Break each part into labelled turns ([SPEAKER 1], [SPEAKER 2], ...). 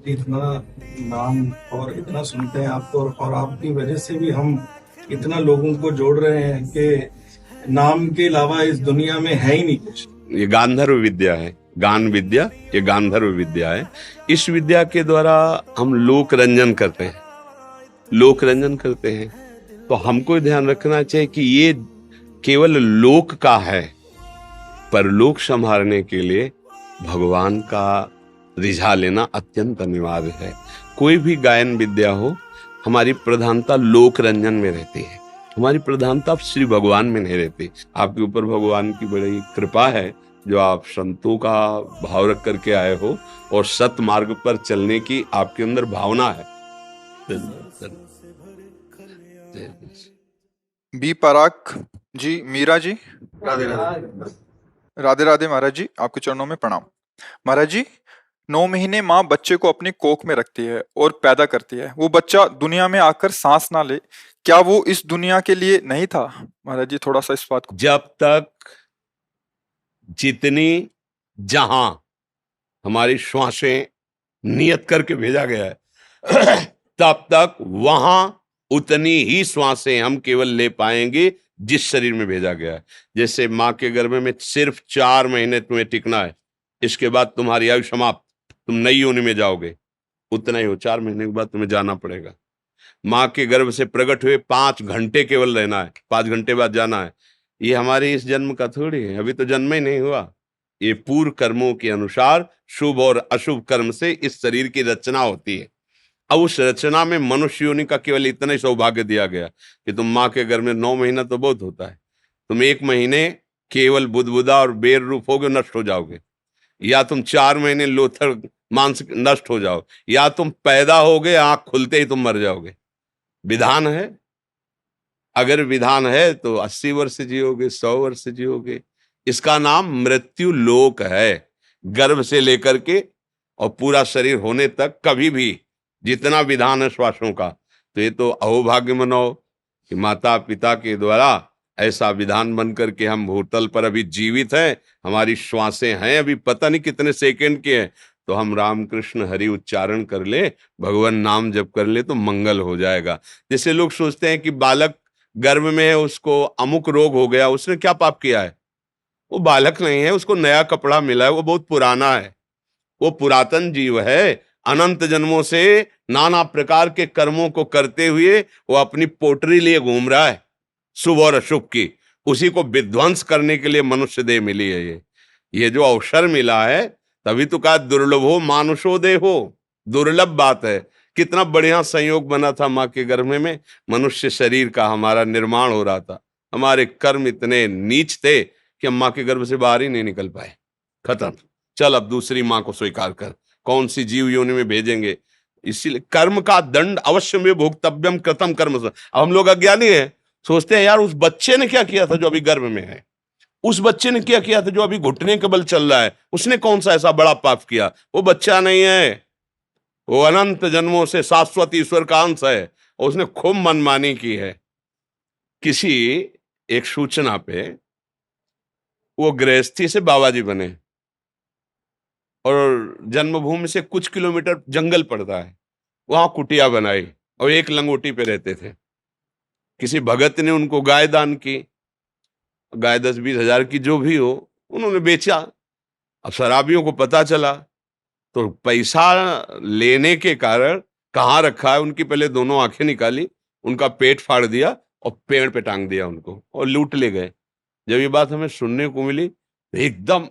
[SPEAKER 1] इतना नाम और इतना सुनते हैं आपको, और आपकी वजह से भी हम इतना लोगों को जोड़ रहे हैं कि नाम के अलावा इस दुनिया में है ही नहीं कुछ।
[SPEAKER 2] ये गांधर्व विद्या है, गान विद्या, ये गांधर्व विद्या है। इस विद्या के द्वारा हम लोक रंजन करते हैं, लोक रंजन करते हैं। तो हमको ध्यान रखना चाहिए कि ये केवल लोक का है, पर लोक संभालने के लिए भगवान का रिझा लेना अत्यंत अनिवार्य है। कोई भी गायन विद्या हो, हमारी प्रधानता लोक रंजन में रहती है, हमारी प्रधानता श्री भगवान में नहीं रहती। आपके ऊपर भगवान की बड़ी कृपा है जो आप संतों का भाव रख करके आए हो और सत मार्ग पर चलने की आपके अंदर भावना है।
[SPEAKER 3] बी पराग जी, मीरा जी,
[SPEAKER 1] राधे राधे।
[SPEAKER 3] राधे राधे महाराज जी, आपके चरणों में प्रणाम। महाराज जी, 9 महीने माँ बच्चे को अपनी कोख में रखती है और पैदा करती है। वो बच्चा दुनिया में आकर सांस ना ले, क्या वो इस दुनिया के लिए नहीं था? महाराज जी, थोड़ा सा इस बात को।
[SPEAKER 2] जब तक जितनी जहां हमारी श्वासें नियत करके भेजा गया है तब तक वहां उतनी ही श्वासें हम केवल ले पाएंगे जिस शरीर में भेजा गया है। जैसे माँ के गर्भ में सिर्फ 4 महीने तुम्हें टिकना है, इसके बाद तुम्हारी आयु समाप्त, तुम नई योनि में जाओगे। उतना ही हो, 4 महीने के बाद तुम्हें जाना पड़ेगा। माँ के गर्भ से प्रकट हुए 5 घंटे केवल रहना है, 5 घंटे बाद जाना है। ये हमारे इस जन्म का थोड़ी है, अभी तो जन्म ही नहीं हुआ। ये पूर्व कर्मों के अनुसार शुभ और अशुभ कर्म से इस शरीर की रचना होती है। अब उस रचना में मनुष्य योनि का केवल इतना ही सौभाग्य दिया गया कि तुम माँ के गर्भ में 9 महीना तो बहुत होता है, तुम 1 महीने केवल बुदबुदा और बेर रूप होगे, नष्ट हो जाओगे, या तुम 4 महीने लोथर मांस नष्ट हो जाओ, या तुम पैदा होगे आंख खुलते ही तुम मर जाओगे। विधान है, अगर विधान है तो 80 वर्ष जियोगे, 100 वर्ष जियोगे। इसका नाम मृत्यु लोक है। गर्भ से लेकर के और पूरा शरीर होने तक कभी भी जितना विधान है श्वासों का, तो ये तो अहोभाग्य मनाओ कि माता पिता के द्वारा ऐसा विधान बन करके हम भूतल पर अभी जीवित हैं। हमारी श्वासें हैं अभी पता नहीं कितने सेकंड के हैं, तो हम राम कृष्ण हरि उच्चारण कर ले, भगवान नाम जप कर ले तो मंगल हो जाएगा। जैसे लोग सोचते हैं कि बालक गर्भ में है, उसको अमुक रोग हो गया, उसने क्या पाप किया है? वो बालक नहीं है, उसको नया कपड़ा मिला है, वो बहुत पुराना है, वो पुरातन जीव है। अनंत जन्मों से नाना प्रकार के कर्मों को करते हुए वो अपनी पोटरी लिए घूम रहा है, शुभ और अशुभ की। उसी को विध्वंस करने के लिए मनुष्य देह मिली है। ये जो अवसर मिला है, तभी तो कहा दुर्लभो मानुषो देहो, दुर्लभ बात है। कितना बढ़िया संयोग बना था माँ के गर्भ में, मनुष्य शरीर का हमारा निर्माण हो रहा था। हमारे कर्म इतने नीच थे कि हम माँ के गर्भ से बाहर ही नहीं निकल पाए। खत्म, चल अब दूसरी माँ को स्वीकार कर, कौन सी जीव योनि में भेजेंगे। इसीलिए कर्म का दंड अवश्य में भोक्तव्यम कृतम कर्म। अब हम लोग अज्ञानी हैं, सोचते हैं यार उस बच्चे ने क्या किया था जो अभी गर्भ में है, उस बच्चे ने क्या किया था जो अभी घुटने के बल चल रहा है, उसने कौन सा ऐसा बड़ा पाप किया। वो बच्चा नहीं है, वो अनंत जन्मों से शाश्वत ईश्वर का अंश है, और उसने खूब मनमानी की है। किसी एक सूचना पे वो गृहस्थी से बाबा जी बने, और जन्मभूमि से कुछ किलोमीटर जंगल पड़ता है, वहां कुटिया बनाई और एक लंगोटी पे रहते थे। किसी भगत ने उनको गाय दान की, गाय 10-20 हजार की जो भी हो, उन्होंने बेचा। अब शराबियों को पता चला तो पैसा लेने के कारण कहाँ रखा है, उनकी पहले दोनों आंखें निकाली, उनका पेट फाड़ दिया और पेड़ पे टांग दिया उनको, और लूट ले गए। जब ये बात हमें सुनने को मिली तो एकदम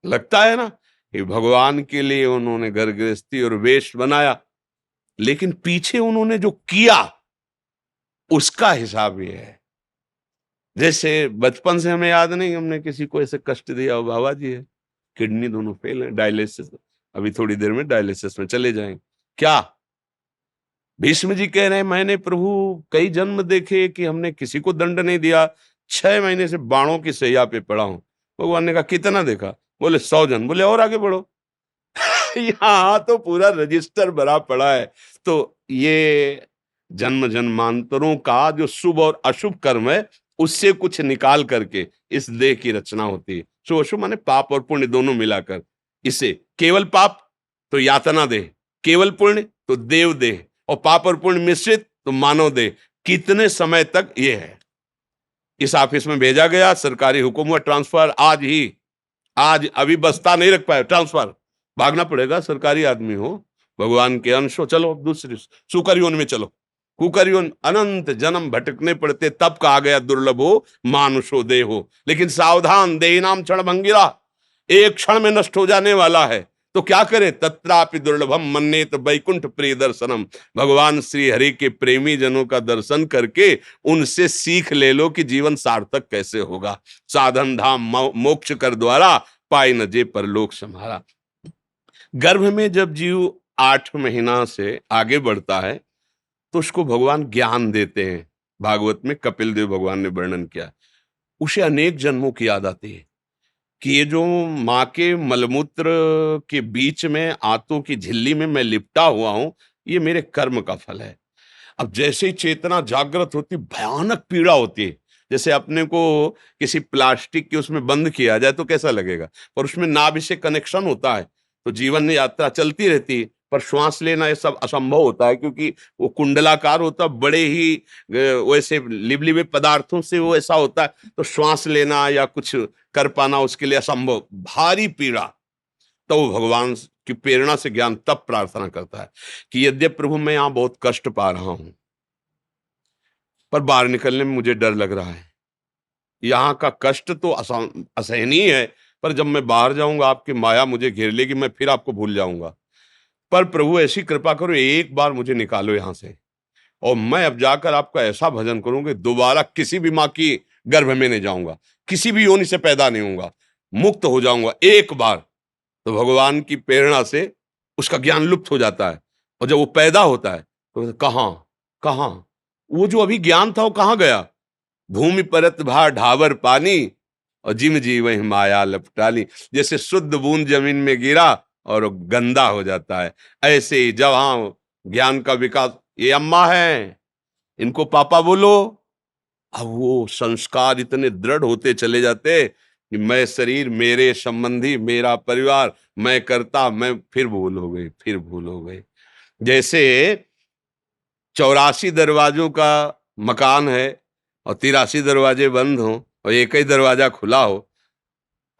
[SPEAKER 2] लगता है ना कि भगवान के लिए उन्होंने घर गृहस्थी और वेश बनाया, लेकिन पीछे उन्होंने जो किया उसका हिसाब ये है। जैसे बचपन से हमें याद नहीं हमने किसी को ऐसे कष्ट दिया हो। बाबा जी है, किडनी दोनों फेल है, डायलिसिस, अभी थोड़ी देर में डायलिसिस में चले जाएंगे। क्या भीष्म जी कह रहे हैं, मैंने प्रभु कई जन्म देखे कि हमने किसी को दंड नहीं दिया, 6 महीने से बाणों की सैया पे पड़ा हूं। भगवान ने कहा कितना देखा? बोले 100 जन। बोले और आगे बढ़ो। यहाँ तो पूरा रजिस्टर भरा पड़ा है। तो ये जन्म जन्मांतरों का जो शुभ और अशुभ कर्म है, उससे कुछ निकाल करके इस देह की रचना होती है। शुभ अशुभ माने पाप और पुण्य दोनों मिलाकर। इसे केवल पाप तो यातना देह, केवल पुण्य तो देव देह, और पाप और पुण्य मिश्रित तो मानव देह। कितने समय तक ये है। इस ऑफिस में भेजा गया, सरकारी हुक्म हुआ ट्रांसफर, आज अभी बस्ता नहीं रख पाए, ट्रांसफर, भागना पड़ेगा, सरकारी आदमी हो, भगवान के अंश हो, चलो दूसरी सुकर योनि में चलो। कुकर योनि, अनंत जन्म भटकने पड़ते, तब कहा गया दुर्लभो मानुषो देहो। लेकिन सावधान, देही नाम क्षण भंगिरा, एक क्षण में नष्ट हो जाने वाला है। तो क्या करे, तत्रापि दुर्लभम मन्येत वैकुंठ प्रिय दर्शनम। भगवान श्री हरि के प्रेमी जनों का दर्शन करके उनसे सीख ले लो कि जीवन सार्थक कैसे होगा। साधन धाम मोक्ष कर द्वारा, पाई न जे परलोक सम्हारा। गर्भ में जब जीव 8 महीना से आगे बढ़ता है तो उसको भगवान ज्ञान देते हैं। भागवत में कपिल देव भगवान ने वर्णन किया, उसे अनेक जन्मों की याद आती है कि ये जो माँ के मलमूत्र के बीच में आंतों की झिल्ली में मैं लिपटा हुआ हूं, ये मेरे कर्म का फल है। अब जैसे ही चेतना जागृत होती, भयानक पीड़ा होती है। जैसे अपने को किसी प्लास्टिक के उसमें बंद किया जाए तो कैसा लगेगा, पर उसमें नाभि से कनेक्शन होता है तो जीवन यात्रा चलती रहती है। पर श्वास लेना ये सब असंभव होता है, क्योंकि वो कुंडलाकार होता, बड़े ही वैसे लिबलिबे पदार्थों से वो ऐसा होता है, तो श्वास लेना या कुछ कर पाना उसके लिए असंभव, भारी पीड़ा। तो वो भगवान की प्रेरणा से ज्ञान तब प्रार्थना करता है कि यद्यपि प्रभु मैं यहां बहुत कष्ट पा रहा हूं, पर बाहर निकलने में मुझे डर लग रहा है। यहाँ का कष्ट तो असहनीय है, पर जब मैं बाहर जाऊंगा आपकी माया मुझे घेर लेगी, मैं फिर आपको भूल जाऊंगा। पर प्रभु ऐसी कृपा करो, एक बार मुझे निकालो यहां से, और मैं अब जाकर आपका ऐसा भजन करूंगा, दोबारा किसी भी माँ की गर्भ में नहीं जाऊंगा, किसी भी योनि से पैदा नहीं होऊंगा, मुक्त हो जाऊंगा एक बार। तो भगवान की प्रेरणा से उसका ज्ञान लुप्त हो जाता है, और जब वो पैदा होता है तो कहां वो जो अभी ज्ञान था वो कहां गया। भूमि परत भा ढावर पानी, और जिम जी वही माया लपटाली। जैसे शुद्ध बूंद जमीन में गिरा और गंदा हो जाता है, ऐसे ही जब ज्ञान का विकास, ये अम्मा है इनको पापा बोलो, अब वो संस्कार इतने दृढ़ होते चले जाते कि मैं शरीर, मेरे संबंधी, मेरा परिवार, मैं करता, मैं फिर भूल हो गई। जैसे 84 दरवाजों का मकान है और 83 दरवाजे बंद हो और एक ही दरवाजा खुला हो,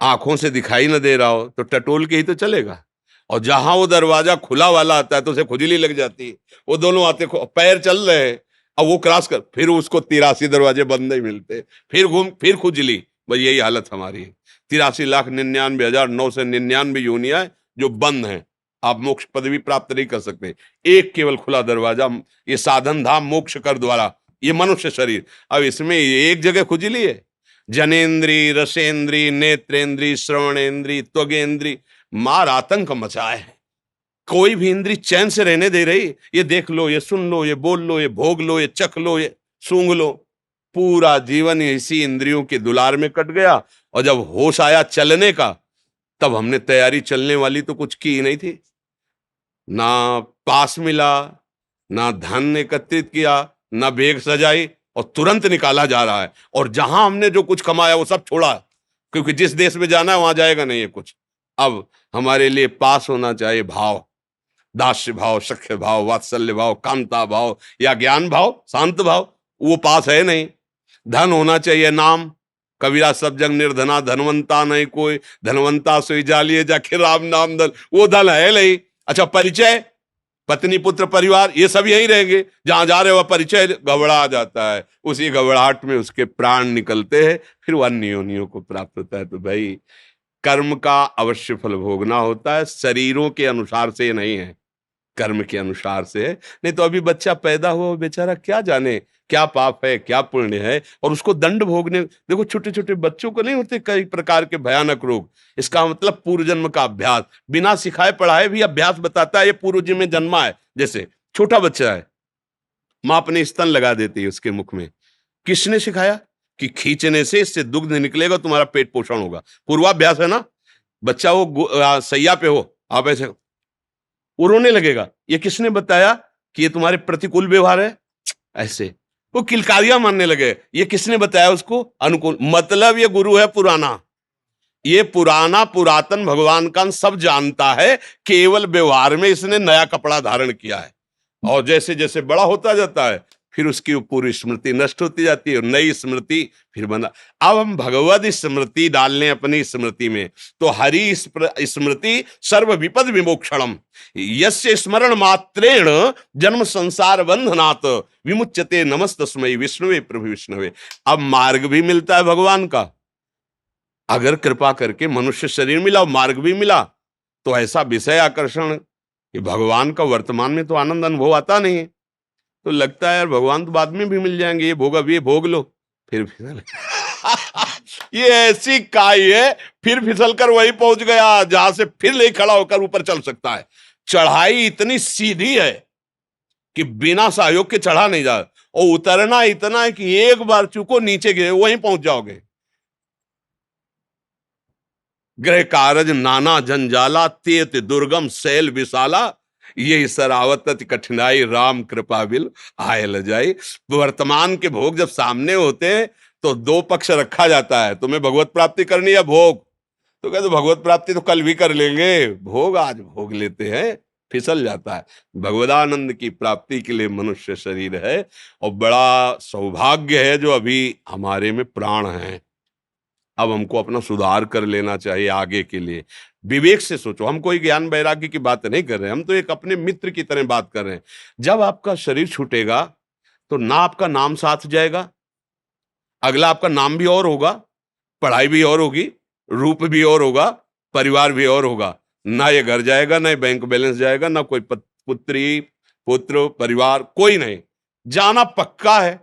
[SPEAKER 2] आंखों से दिखाई न दे रहा हो, तो टटोल के ही तो चलेगा। और जहां वो दरवाजा खुला वाला आता है तो उसे खुजली लग जाती है। वो दोनों आते, पैर चल रहे हैं, अब वो क्रॉस कर, फिर उसको 83 दरवाजे बंद नहीं मिलते, फिर घूम, फिर खुजली। बस यही हालत हमारी है। 83,99,999 योनियां जो बंद हैं, आप मोक्ष पदवी प्राप्त नहीं कर सकते। एक केवल खुला दरवाजा, ये साधन धाम मोक्ष कर द्वारा, ये मनुष्य शरीर। अब इसमें एक जगह खुजली है, जनेन्द्री, रसेंद्री, नेत्रेंद्री, श्रवणेंद्री, त्वगेंद्री, मार आतंक मचाए है। कोई भी इंद्री चैन से रहने दे रही, ये देख लो, ये सुन लो, ये बोल लो, ये भोग लो, ये चख लो, ये सूंघ लो। पूरा जीवन इसी इंद्रियों के दुलार में कट गया, और जब होश आया चलने का, तब हमने तैयारी चलने वाली तो कुछ की ही नहीं थी। ना पास मिला, ना धन एकत्रित किया, ना बेग सजाई, और तुरंत निकाला जा रहा है। और जहां हमने जो कुछ कमाया वो सब छोड़ा, क्योंकि जिस देश में जाना है वहां जाएगा नहीं है कुछ। अब हमारे लिए पास होना चाहिए भाव, दास्य भाव, सख्य भाव, वात्सल्य भाव, कांता भाव या ज्ञान भाव, शांत भाव, वो पास है नहीं। धन होना चाहिए नाम, कबीरा सब जग निर्धना धनवंता नहीं कोई, धनवंता सोई जालिए जाके राम नाम धन, वो धन है नहीं। अच्छा, परिचय, पत्नी पुत्र परिवार, ये सब यही रहेंगे, जहां जा रहे हो परिचय घबरा जाता है, उसी घबराहट में उसके प्राण निकलते हैं, फिर वो अन्य योनियों को प्राप्त होता है। तो भाई कर्म का अवश्य फल भोगना होता है, शरीरों के अनुसार से नहीं है, कर्म के अनुसार से है। नहीं तो अभी बच्चा पैदा हुआ बेचारा क्या जाने क्या पाप है क्या पुण्य है, और उसको दंड भोगने। देखो छोटे छोटे बच्चों को नहीं होते कई प्रकार के भयानक रोग, इसका मतलब पूर्व जन्म का अभ्यास, बिना सिखाए पढ़ाए भी अभ्यास बताता है, ये पूर्व जन्म में जन्मा है। जैसे छोटा बच्चा है, माँ अपने स्तन लगा देती है उसके मुख में, किसने सिखाया कि खींचने से इससे दुग्ध निकलेगा, तुम्हारा पेट पोषण होगा, पूर्वाभ्यास है ना। बच्चा वो सैया पे हो, आप ऐसे वो रोने लगेगा, ये किसने बताया कि ये तुम्हारे प्रतिकूल व्यवहार है, ऐसे वो किलकारियां मानने लगे, ये किसने बताया उसको अनुकूल, मतलब ये गुरु है पुराना, ये पुरातन भगवान का सब जानता है, केवल व्यवहार में इसने नया कपड़ा धारण किया है। और जैसे जैसे बड़ा होता जाता है फिर उसकी पूरी स्मृति नष्ट होती जाती है और नई स्मृति फिर बना। अब हम भगवद स्मृति डाल लें अपनी स्मृति में, तो हरि स्मृति सर्व विपद विमोक्षणम यस्य स्मरण मात्रेण जन्म संसार बंधनात् विमुच्यते नमस्तस्मै विष्णुवे प्रभु विष्णुवे। अब मार्ग भी मिलता है भगवान का, अगर कृपा करके मनुष्य शरीर मिला और मार्ग भी मिला तो ऐसा विषय आकर्षण कि भगवान का वर्तमान में तो आनंद अनुभव आता नहीं है, तो लगता है यार भगवान तो बाद में भी मिल जाएंगे, ये भोग अभी भोग लो फिर फिसल ये ऐसी काई है, फिर फिसल कर वही पहुंच गया जहां से फिर ले खड़ा होकर ऊपर चल सकता है। चढ़ाई इतनी सीधी है कि बिना सहयोग के चढ़ा नहीं जा, और उतरना इतना है कि एक बार चूको नीचे गिरे वहीं पहुंच जाओगे। ग्रह कारज नाना जंजाला तेत दुर्गम शैल विशाला ये सरावत कठिनाई राम कृपा बिल आय ल जाई। वर्तमान के भोग जब सामने होते हैं तो दो पक्ष रखा जाता है, तुम्हें भगवत प्राप्ति करनी है भोग, तो कहते भगवत प्राप्ति तो कल भी कर लेंगे, भोग आज भोग लेते हैं, फिसल जाता है। भगवदानंद की प्राप्ति के लिए मनुष्य शरीर है और बड़ा सौभाग्य है जो अभी हमारे में प्राण है। अब हमको अपना सुधार कर लेना चाहिए आगे के लिए। विवेक से सोचो, हम कोई ज्ञान वैराग्य की बात नहीं कर रहे, हम तो एक अपने मित्र की तरह बात कर रहे हैं। जब आपका शरीर छूटेगा तो ना आपका नाम साथ जाएगा, अगला आपका नाम भी और होगा, पढ़ाई भी और होगी, रूप भी और होगा, परिवार भी और होगा। ना ये घर जाएगा, ना ये बैंक बैलेंस जाएगा, ना कोई पुत्री पुत्र परिवार कोई नहीं, जाना पक्का है।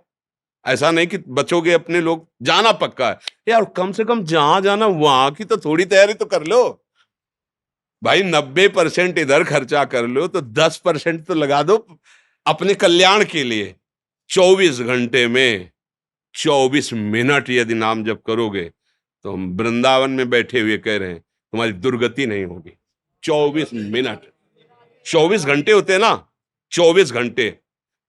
[SPEAKER 2] ऐसा नहीं कि बचोगे अपने लोग, जाना पक्का है यार। कम से कम जहां जाना वहां की तो थोड़ी तैयारी तो कर लो भाई। 90% इधर खर्चा कर लो तो 10% तो लगा दो अपने कल्याण के लिए। 24 घंटे में 24 मिनट यदि नाम जप करोगे तो हम वृंदावन में बैठे हुए कह रहे हैं तुम्हारी दुर्गति नहीं होगी। 24 मिनट, 24 घंटे होते हैं ना, 24 घंटे,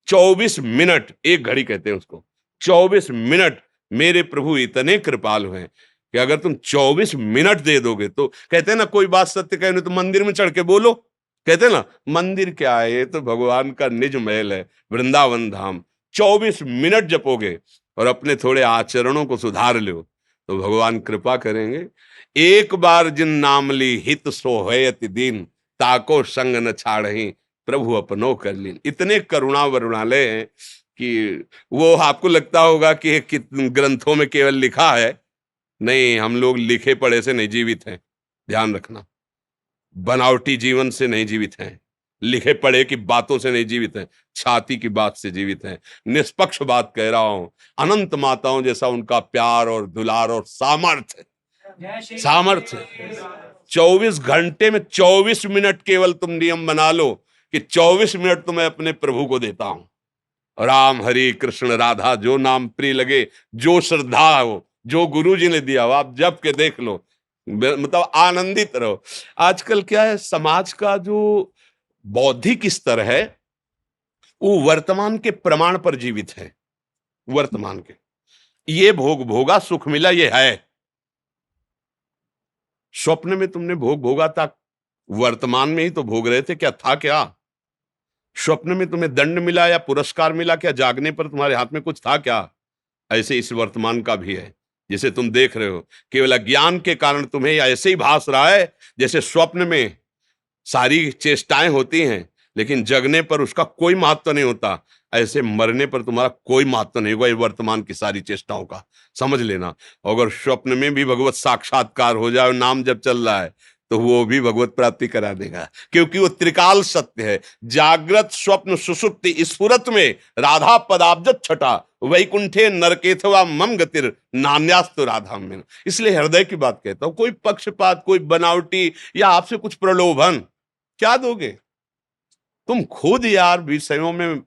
[SPEAKER 2] 24 मिनट, एक घड़ी कहते हैं उसको। 24 मिनट मेरे प्रभु इतने कृपालु हैं कि अगर तुम 24 मिनट दे दोगे तो, कहते हैं ना कोई बात सत्य कहने तो मंदिर में चढ़ के बोलो, कहते हैं ना मंदिर क्या है, ये तो भगवान का निज महल है, वृंदावन धाम। 24 मिनट जपोगे और अपने थोड़े आचरणों को सुधार लो तो भगवान कृपा करेंगे। एक बार जिन नाम ली हित सोहयति दीन ताको संग न छाड़ही प्रभु अपनो कर लीन। इतने करुणा वरुणालय हैं कि वो आपको लगता होगा कि ग्रंथों में केवल लिखा है, नहीं, हम लोग लिखे पढ़े से नहीं जीवित हैं, ध्यान रखना। बनावटी जीवन से नहीं जीवित हैं, लिखे पढ़े की बातों से नहीं जीवित हैं, छाती की बात से जीवित हैं। निष्पक्ष बात कह रहा हूं, अनंत माताओं जैसा उनका प्यार और दुलार और सामर्थ्य 24 घंटे में 24 मिनट केवल तुम नियम बना लो कि 24 मिनट तो मैं अपने प्रभु को देता हूं। राम हरि कृष्ण राधा जो नाम प्रिय लगे, जो श्रद्धा हो, जो गुरु जी ने दिया हो, आप जप के देख लो, मतलब आनंदित रहो। आजकल क्या है, समाज का जो बौद्धिक स्तर है वो वर्तमान के प्रमाण पर जीवित है। वर्तमान के ये भोग भोगा, सुख मिला, ये है। स्वप्न में तुमने भोग भोगा था, वर्तमान में ही तो भोग रहे थे, क्या था क्या? स्वप्न में तुम्हें दंड मिला या पुरस्कार मिला, क्या जागने पर तुम्हारे हाथ में कुछ था क्या? ऐसे इस वर्तमान का भी है, जिसे तुम देख रहे हो। केवल अज्ञान के कारण तुम्हें ऐसे ही भास रहा है जैसे स्वप्न में सारी चेष्टाएं होती हैं लेकिन जगने पर उसका कोई महत्व नहीं होता, ऐसे मरने पर तुम्हारा कोई महत्व नहीं होगा ये वर्तमान की सारी चेष्टाओं का, समझ लेना। अगर स्वप्न में भी भगवत साक्षात्कार हो जाए, नाम जब चल रहा है, तो वो भी भगवत प्राप्ति करा देगा, क्योंकि वो त्रिकाल सत्य है। जागृत स्वप्न सुषुप्ति स्फुरत में राधा पदाब्जत छटा वैकुंठे नरकेथवा मम गतिर नान्यास्तु राधा में। इसलिए हृदय की बात कहता हूं, कोई पक्षपात, कोई बनावटी या आपसे कुछ प्रलोभन क्या दोगे? तुम खुद यार विषयों में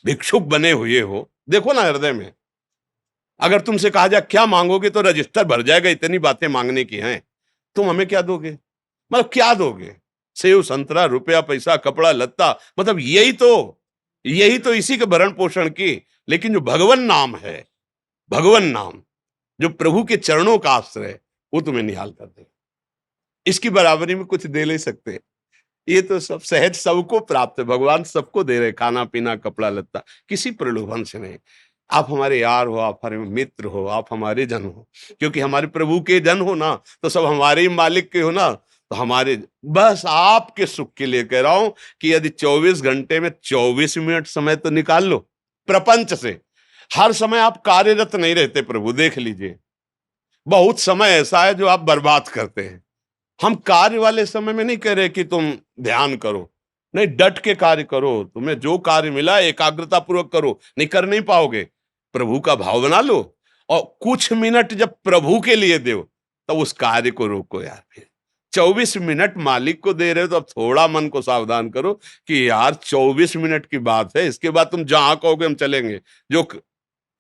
[SPEAKER 2] भिक्षुक बने हुए हो, देखो ना हृदय में। अगर तुमसे कहा जाए क्या मांगोगे तो रजिस्टर भर जाएगा, इतनी बातें मांगने की हैं। तुम हमें क्या दोगे? मतलब क्या दोगे? सेव संतरा, रुपया पैसा, कपड़ा लत्ता, मतलब यही तो इसी के भरण पोषण की। लेकिन जो भगवन नाम है, भगवन नाम जो प्रभु के चरणों का आश्रय, वो तुम्हें निहाल कर देगा। इसकी बराबरी में कुछ दे नहीं सकते। ये तो सब सहज सबको प्राप्त है, भगवान सबको दे रहे, खाना पीना कपड़ा लत्ता, किसी प्रलोभन से नहीं। आप हमारे यार हो, आप हमारे मित्र हो, आप हमारे जन हो, क्योंकि हमारे प्रभु के जन हो ना, तो सब हमारे ही मालिक के हो ना, तो हमारे बस आपके सुख के लिए कह रहा हूं कि यदि 24 घंटे में 24 मिनट समय तो निकाल लो प्रपंच से। हर समय आप कार्यरत नहीं रहते प्रभु, देख लीजिए बहुत समय ऐसा है जो आप बर्बाद करते हैं। हम कार्य वाले समय में नहीं कह रहे कि तुम ध्यान करो, नहीं, डट के कार्य करो, तुम्हें जो कार्य मिला एकाग्रता पूर्वक करो, नहीं कर नहीं पाओगे, प्रभु का भाव बना लो और कुछ मिनट जब प्रभु के लिए दो तब उस कार्य को रोको यार। फिर 24 मिनट मालिक को दे रहे हो तो अब थोड़ा मन को सावधान करो कि यार 24 मिनट की बात है, इसके बाद तुम जहां कहोगे हम चलेंगे, जो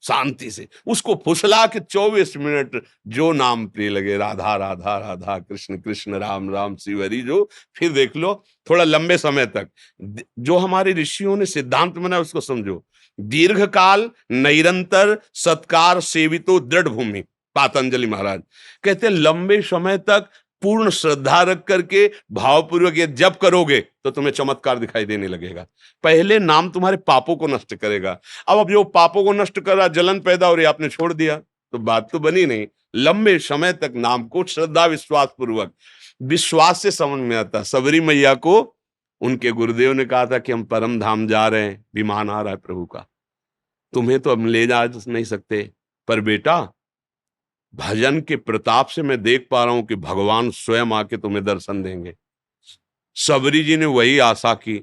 [SPEAKER 2] शांति से उसको फुसला के 24 मिनट जो नाम प्रिय लगे, राधा राधा राधा, कृष्ण कृष्ण, राम राम, शिव हरि, जो फिर देख लो थोड़ा लंबे समय तक। जो हमारे ऋषियों ने सिद्धांत बनाया उसको समझो, दीर्घ काल निरंतर सत्कार सेवितो दृढ़ भूमि। पातंजलि महाराज कहते लंबे समय तक पूर्ण श्रद्धा रख करके भावपूर्वक ये जब करोगे तो तुम्हें चमत्कार दिखाई देने लगेगा। पहले नाम तुम्हारे पापों को नष्ट करेगा। अब जो पापों को नष्ट कर रहा, जलन पैदा हो रही, आपने छोड़ दिया तो बात तो बनी नहीं। लंबे समय तक नाम को श्रद्धा विश्वास पूर्वक, विश्वास से समझ में आता। सबरी मैया को उनके गुरुदेव ने कहा था कि हम परम धाम जा रहे हैं, विमान आ रहा है प्रभु का, तुम्हें तो हम ले जा नहीं सकते, पर बेटा भजन के प्रताप से मैं देख पा रहा हूं कि भगवान स्वयं आके तुम्हें दर्शन देंगे। सबरी जी ने वही आशा की,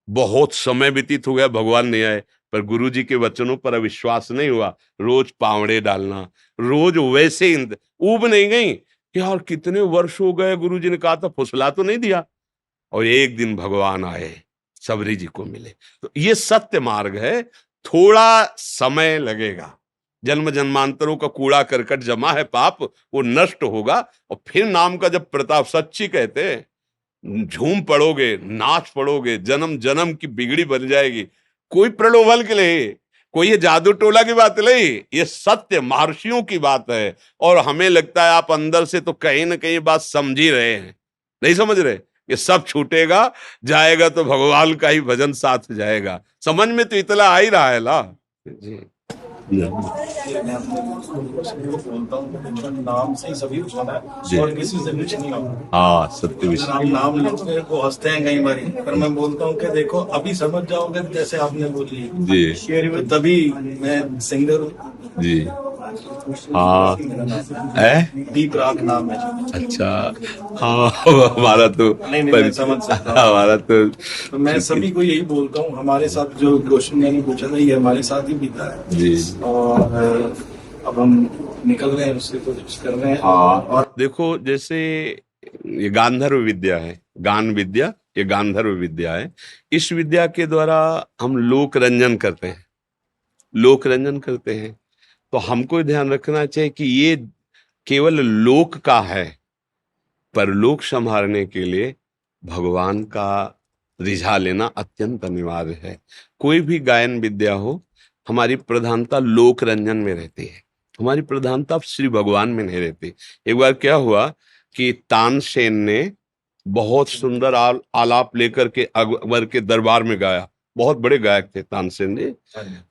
[SPEAKER 2] बहुत समय व्यतीत हो गया, भगवान नहीं आए, पर गुरु जी के वचनों पर अविश्वास नहीं हुआ। रोज पावड़े डालना, रोज वैसे ऊब नहीं गई कि यार कितने वर्ष हो गए, गुरु जी ने कहा था, फुसला तो नहीं दिया। और एक दिन भगवान आए, सबरी जी को मिले। तो ये सत्य मार्ग है, थोड़ा समय लगेगा, जन्म जन्मांतरों का कूड़ा करकट जमा है पाप, वो नष्ट होगा और फिर नाम का जब प्रताप, सच्ची कहते हैं झूम पड़ोगे, नाच पड़ोगे, जन्म जन्म की बिगड़ी बन जाएगी। कोई प्रलोभन के लिए, कोई ये जादू टोला की बात नहीं, ये सत्य महर्षियों की बात है। और हमें लगता है आप अंदर से तो कहीं ना कहीं बात समझ ही रहे हैं, नहीं समझ रहे। ये सब छूटेगा, जाएगा तो भगवान का ही भजन साथ जाएगा। समझ में तो इतना आ ही रहा है ना जी।
[SPEAKER 1] बोलता हूँ नाम से ही सभी कुछ होना है और किसी से कुछ नहीं होना।
[SPEAKER 2] हाँ सत्य विषय।
[SPEAKER 1] हम नाम लेते को हंसते हैं कई बार, पर मैं बोलता हूँ कि देखो अभी समझ जाओगे, जैसे आपने बोली
[SPEAKER 2] जी,
[SPEAKER 1] तो तभी मैं सिंगर हूँ
[SPEAKER 2] जी। हाँ है,
[SPEAKER 1] दीप राग नाम है।
[SPEAKER 2] अच्छा, हाँ हमारा तो
[SPEAKER 1] नहीं मैं समझ सकता हूँ।
[SPEAKER 2] हमारा तो
[SPEAKER 1] तो मैं सभी को यही बोलता हूँ, हमारे साथ जो क्वेश्चन मैंने पूछा था ये हमारे साथ ही बीता है
[SPEAKER 2] जी।
[SPEAKER 1] और अब हम निकल रहे हैं, उससे कोशिश कर रहे हैं।
[SPEAKER 2] हाँ, और देखो जैसे ये गांधर्व विद्या है, गान विद्या, ये गांधर्व विद्या है। इस विद्या के द्वारा हम लोक रंजन करते हैं, लोक रंजन करते हैं। तो हमको ध्यान रखना चाहिए कि ये केवल लोक का है, पर लोक संभालने के लिए भगवान का रिझा लेना अत्यंत अनिवार्य है। कोई भी गायन विद्या हो, हमारी प्रधानता लोक रंजन में रहती है, हमारी प्रधानता श्री भगवान में नहीं रहती। एक बार क्या हुआ कि तानसेन ने बहुत सुंदर आलाप लेकर के अकबर के दरबार में गाया, बहुत बड़े गायक थे तानसेन जी।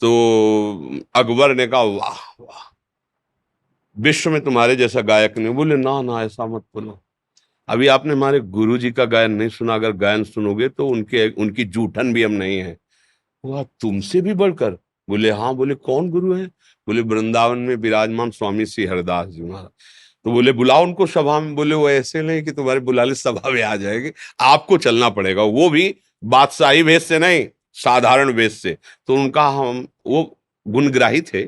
[SPEAKER 2] तो अकबर ने कहा वाह वाह, विश्व में तुम्हारे जैसा गायक नहीं। बोले ना ना ऐसा मत बोलो, अभी आपने हमारे गुरु जी का गायन नहीं सुना, अगर गायन सुनोगे तो उनकी जूठन भी हम नहीं है। वह तुमसे भी बढ़कर? बोले हाँ। बोले कौन गुरु है? बोले वृंदावन में विराजमान स्वामी श्री हरिदास जी महाराज। तो बोले बुलाओ उनको सभा में। बोले वो ऐसे नहीं कि तुम्हारे बुलाले सभा में आ जाएंगे, आपको चलना पड़ेगा, वो भी बादशाही वेश से नहीं, साधारण वेश से। तो उनका हम वो गुणग्राही थे,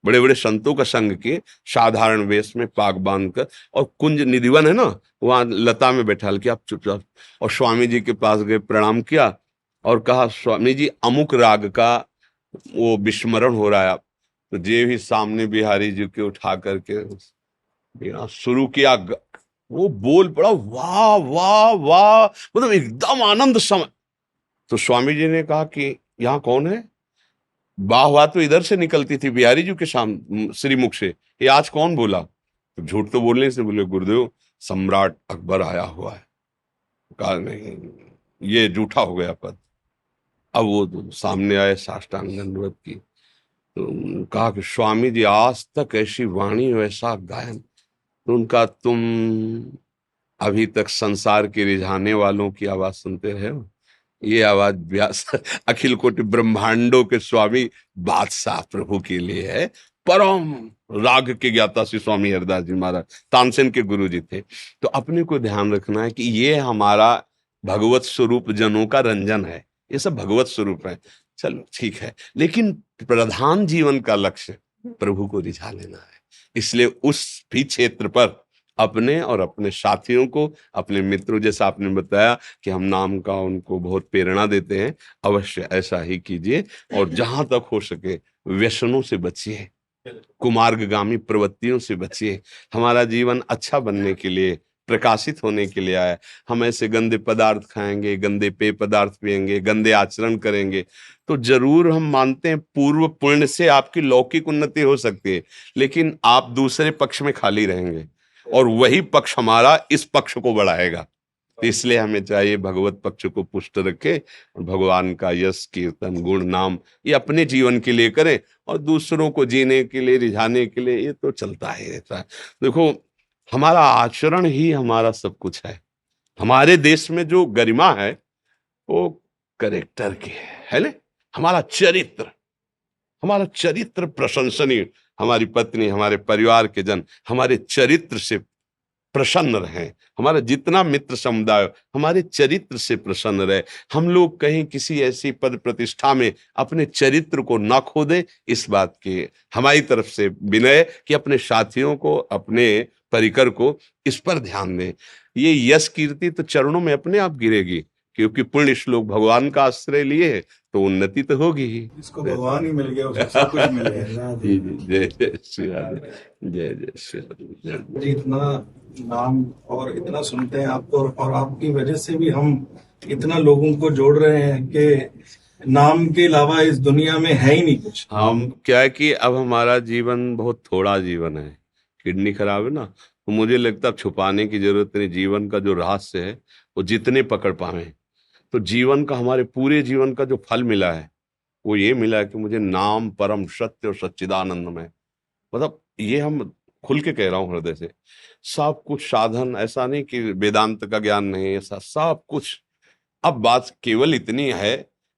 [SPEAKER 2] बड़े बड़े संतों का संग किए, साधारण वेश में पाग बांध कर, और कुंज निधिवन है ना, वहां लता में बैठा के आप चुपचाप, और स्वामी जी के पास गए, प्रणाम किया और कहा स्वामी जी अमुक राग का वो विस्मरण हो रहा है। तो जे भी सामने बिहारी जी के उठा करके शुरू किया, वो बोल पड़ा वाह वाह वाह, मतलब एकदम आनंद समय। तो स्वामी जी ने कहा कि यहाँ कौन है? वाह वाह तो इधर से निकलती थी बिहारी जी के सामने श्रीमुख से, ये आज कौन बोला? तो झूठ तो बोलने से बोले गुरुदेव सम्राट अकबर आया हुआ है। कहा नहीं, ये झूठा हो गया पद। अब वो तो सामने आए, साष्टांग दंडवत की, तो कहा कि स्वामी जी आज तक ऐसी वाणी वैसा गायन। तो उनका तुम अभी तक संसार के रिझाने वालों की आवाज सुनते रहे हो, ये आवाज व्यास अखिल कोटि ब्रह्मांडों के स्वामी बादशाह प्रभु के लिए है। परम राग के ज्ञाता श्री स्वामी हरिदास जी महाराज तानसेन के गुरु जी थे। तो अपने को ध्यान रखना है कि ये हमारा भगवत स्वरूप जनों का रंजन है, ये सब भगवत स्वरूप है। चलो ठीक है, लेकिन प्रधान जीवन का लक्ष्य प्रभु को रिझा लेना है। इसलिए उस भी क्षेत्र पर अपने और अपने साथियों को, अपने मित्रों, जैसा आपने बताया कि हम नाम का उनको बहुत प्रेरणा देते हैं, अवश्य ऐसा ही कीजिए। और जहां तक हो सके व्यसनों से बचिए, कुमार्गगामी प्रवृत्तियों से बचिए। हमारा जीवन अच्छा बनने के लिए, प्रकाशित होने के लिए आया। हम ऐसे गंदे पदार्थ खाएंगे, गंदे पेय पदार्थ पिएंगे, गंदे आचरण करेंगे, तो जरूर हम मानते हैं पूर्व पुण्य से आपकी लौकिक उन्नति हो सकती है, लेकिन आप दूसरे पक्ष में खाली रहेंगे और वही पक्ष हमारा इस पक्ष को बढ़ाएगा। तो इसलिए हमें चाहिए भगवत पक्ष को पुष्ट रखे और भगवान का यश कीर्तन गुण नाम ये अपने जीवन के लिए करें, और दूसरों को जीने के लिए, रिझाने के लिए ये तो चलता ही रहता है। देखो, हमारा आचरण ही हमारा सब कुछ है। हमारे देश में जो गरिमा है वो करेक्टर की है ना। हमारा चरित्र प्रशंसनीय। हमारी पत्नी, हमारे परिवार के जन हमारे चरित्र से प्रसन्न रहें। हमारा जितना मित्र समुदाय हमारे चरित्र से प्रसन्न रहे। हम लोग कहीं किसी ऐसी पद प्रतिष्ठा में अपने चरित्र को ना खो दे, इस बात की हमारी तरफ से विनय कि अपने साथियों को, अपने परिकर को इस पर ध्यान दें। ये यश कीर्ति तो चरणों में अपने आप गिरेगी, क्योंकि पुण्य श्लोक भगवान का आश्रय लिए है तो उन्नति तो होगी ही।
[SPEAKER 1] इसको भगवान ही मिल गया, उसको सब कुछ मिल गया।
[SPEAKER 2] जय जय श्री राम, जय जय श्री राम।
[SPEAKER 1] जी, इतना नाम और इतना सुनते हैं आपको, और आपकी वजह से भी हम इतना लोगों को जोड़ रहे हैं कि नाम के अलावा इस दुनिया में है ही नहीं कुछ।
[SPEAKER 2] हम क्या है कि अब हमारा जीवन बहुत थोड़ा जीवन है, किडनी खराब है ना, तो मुझे लगता है छुपाने की जरूरत नहीं। जीवन का जो रहस्य है वो जितने पकड़ पाए, तो जीवन का, हमारे पूरे जीवन का जो फल मिला है वो ये मिला है कि मुझे नाम परम सत्य और सच्चिदानंद में, मतलब ये हम खुल के कह रहा हूं हृदय से, सब कुछ साधन, ऐसा नहीं कि वेदांत का ज्ञान नहीं, ऐसा सब कुछ। अब बात केवल इतनी है,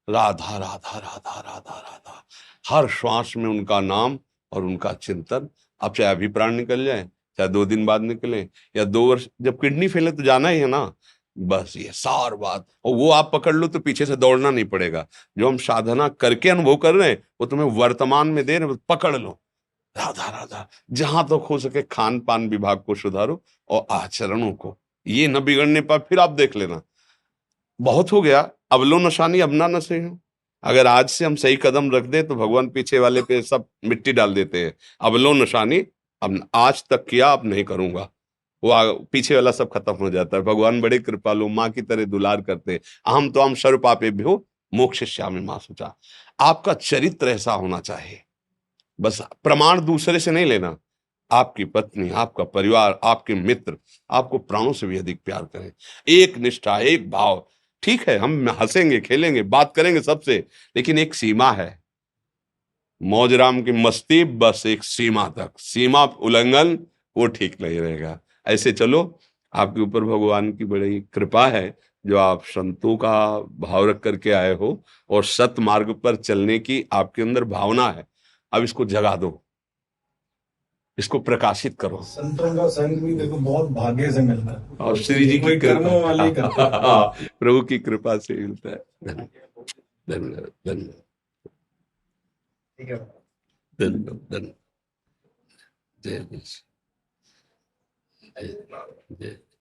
[SPEAKER 2] राधा राधा राधा राधा राधा, हर श्वास में उनका नाम और उनका चिंतन। अब चाहे अभी प्राण निकल जाए, चाहे 2 दिन बाद निकले या 2 वर्ष, जब किडनी फेल है तो जाना ही है ना। बस ये सार बात, और वो आप पकड़ लो तो पीछे से दौड़ना नहीं पड़ेगा। जो हम साधना करके अनुभव कर रहे हैं वो तुम्हें वर्तमान में दे रहे हैं, पकड़ लो। राधा राधा, जहां तक तो हो सके खान पान विभाग को सुधारो और आचरणों को ये न बिगड़ने पर फिर आप देख लेना, बहुत हो गया। अब लो नशानी अब ना नशे हो। अगर आज से हम सही कदम रख दे तो भगवान पीछे वाले पे सब मिट्टी डाल देते हैं। अब लो नशानी, अब आज तक किया अब नहीं करूंगा, वो पीछे वाला सब खत्म हो जाता है। भगवान बड़े कृपालु, माँ की तरह दुलार करते। अहम तो हम सर्व पापे भी हो मोक्ष श्यामी माँ सोचा। आपका चरित्र ऐसा होना चाहिए। बस प्रमाण दूसरे से नहीं लेना। आपकी पत्नी, आपका परिवार, आपके मित्र आपको प्राणों से भी अधिक प्यार करें। एक निष्ठा, एक भाव। ठीक है, हम हंसेंगे, खेलेंगे, बात करेंगे सबसे, लेकिन एक सीमा है। मौज राम की मस्ती बस एक सीमा तक, सीमा उल्लंघन वो ठीक नहीं रहेगा। ऐसे चलो, आपके ऊपर भगवान की बड़ी कृपा है जो आप संतों का भाव रख करके आए हो और सत मार्ग पर चलने की आपके अंदर भावना है। अब इसको जगा दो, इसको प्रकाशित करो।
[SPEAKER 1] संतों का संग भी देखो बहुत भाग्य से मिलता है,
[SPEAKER 2] और श्री जी की
[SPEAKER 1] कोई कर्मों वाले ही करता है।
[SPEAKER 2] प्रभु की कृपा से मिलता है। धन्यवाद धन्यवाद धन्यवाद
[SPEAKER 1] ठीक है।
[SPEAKER 2] धन्यवाद धन्यवाद। जय जय जय।